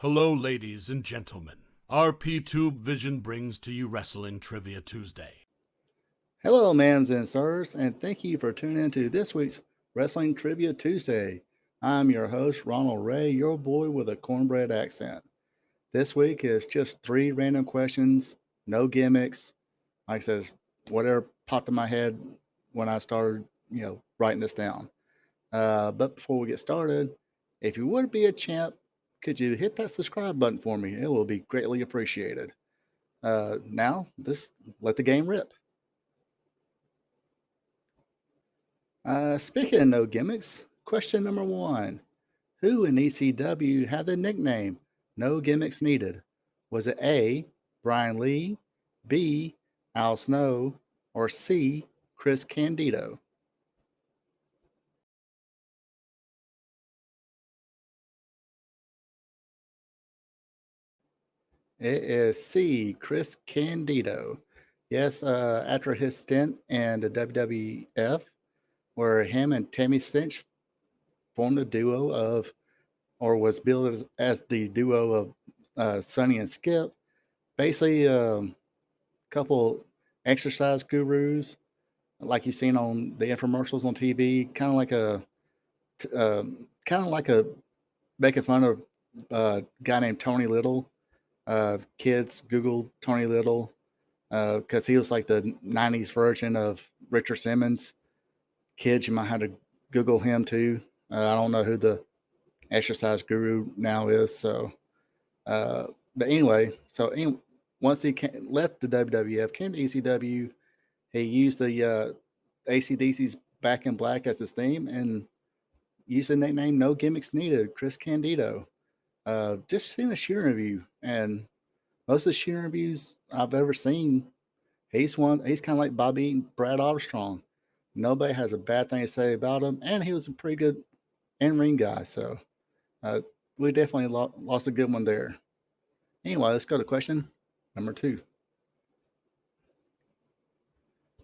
Hello, ladies and gentlemen. RP Tube Vision brings to you Wrestling Trivia Tuesday. Hello, mans and sirs, and thank you for tuning in to this week's Wrestling Trivia Tuesday. I'm your host, Ronald Ray, your boy with a cornbread accent. This week is just three random questions, no gimmicks. Like I says, whatever popped in my head when I started, writing this down. But before we get started, if you would be a champ, could you hit that subscribe button for me? It will be greatly appreciated. Now, let the game rip. Speaking of no gimmicks, question number one. Who in ECW had the nickname No Gimmicks Needed? Was it A, Brian Lee, B, Al Snow, or C, Chris Candido? It is C, Chris Candido. Yes, after his stint in the WWF, where him and Tammy Cinch formed a duo of, or was billed as the duo of Sonny and Skip, basically couple exercise gurus like you've seen on the infomercials on TV, kind of like a making fun of a guy named Tony Little. Kids Google Tony Little because he was like the '90s version of Richard Simmons. Kids, you might have to Google him too. I don't know who the exercise guru now is, so uh, but anyway, once left the WWF, came to ECW. He used the ACDC's Back in Black as his theme and used the nickname No Gimmicks Needed, Chris Candido. Just seen a shoot interview, and most of the shoot interviews I've ever seen, he's kind of like Bobby and Brad Armstrong. Nobody has a bad thing to say about him, and he was a pretty good in ring guy. So uh, we definitely lost a good one there. Anyway, let's go to question number two.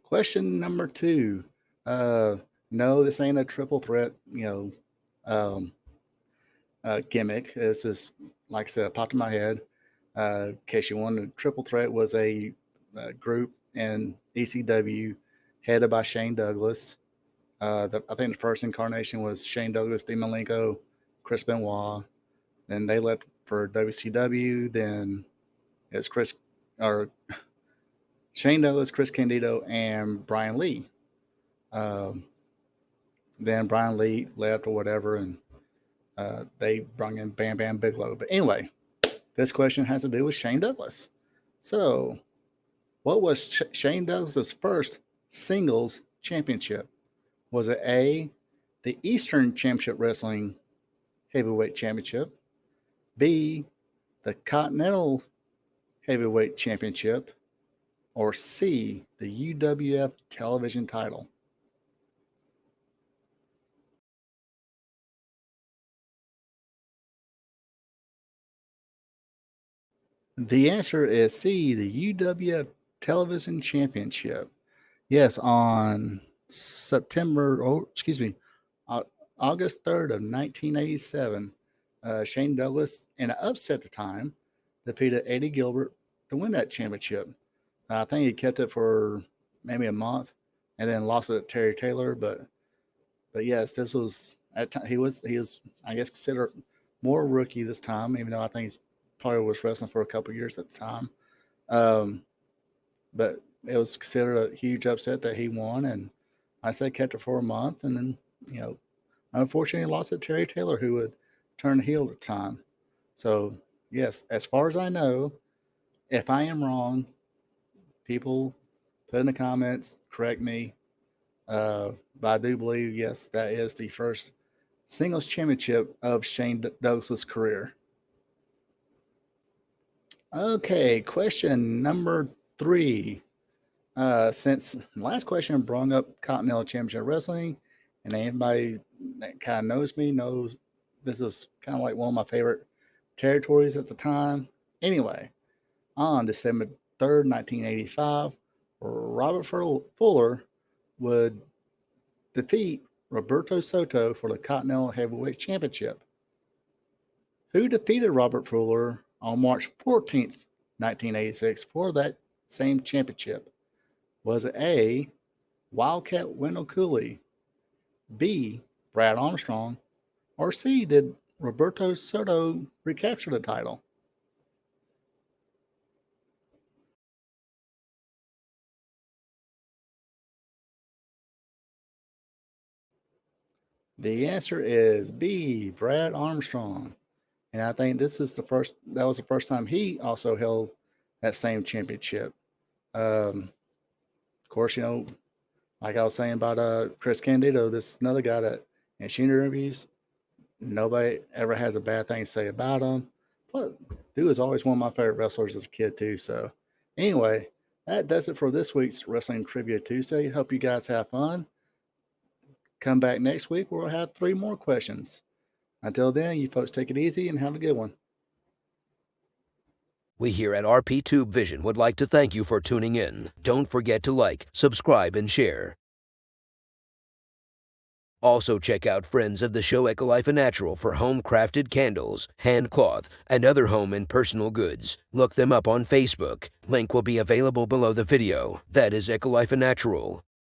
Question number two. Uh, no, this ain't a triple threat, um, gimmick. This is, like I said, popped in my head. In case you wondered, Triple Threat was a group in ECW headed by Shane Douglas. I think the first incarnation was Shane Douglas, Dean Malenko, Chris Benoit. Then they left for WCW. Then it's or Shane Douglas, Chris Candido, and Brian Lee. Um, then Brian Lee left or whatever, and they brought in Bam Bam Bigelow. But anyway, this question has to do with Shane Douglas. So, what was Shane Douglas's first singles championship? Was it A, the Eastern Championship Wrestling Heavyweight Championship, B, the Continental Heavyweight Championship, or C, the UWF television title? The answer is C, the UWF television championship. Yes, on excuse me, August 3rd of 1987, Shane Douglas, in an upset at the time, defeated Eddie Gilbert to win that championship. I think he kept it for maybe a month and then lost it to Terry Taylor. But yes, this was at time he was I guess considered more rookie this time, even though I think he's probably was wrestling for a couple years at the time. Um, but it was considered a huge upset that he won, and I said kept it for a month, and then you know, unfortunately lost to Terry Taylor, who would turn heel at the time. So yes, as far as I know, if I am wrong, people put in the comments, correct me. But I do believe yes, that is the first singles championship of Shane Douglas's career. Okay, question number three. Since last question brought up Continental Championship Wrestling, and anybody that kind of knows me knows this is kind of like one of my favorite territories at the time. Anyway, on December 3rd, 1985, Robert Fuller would defeat Roberto Soto for the Continental Heavyweight Championship. Who defeated Robert Fuller on March 14th, 1986 for that same championship? Was it A, Wildcat Wendell Cooley, B, Brad Armstrong, or C, did Roberto Soto recapture the title? The answer is B, Brad Armstrong. And I think that was the first time he also held that same championship. Of course, like I was saying about Chris Candido, this is another guy that in shooting interviews, nobody ever has a bad thing to say about him. Plus, dude was always one of my favorite wrestlers as a kid too. So, anyway, that does it for this week's Wrestling Trivia Tuesday. Hope you guys have fun. Come back next week where we'll have 3 more questions. Until then, you folks take it easy and have a good one. We here at RP Tube Vision would like to thank you for tuning in. Don't forget to like, subscribe, and share. Also check out friends of the show Ecolife and Natural for home-crafted candles, hand cloth, and other home and personal goods. Look them up on Facebook. Link will be available below the video. That is Ecolife and Natural.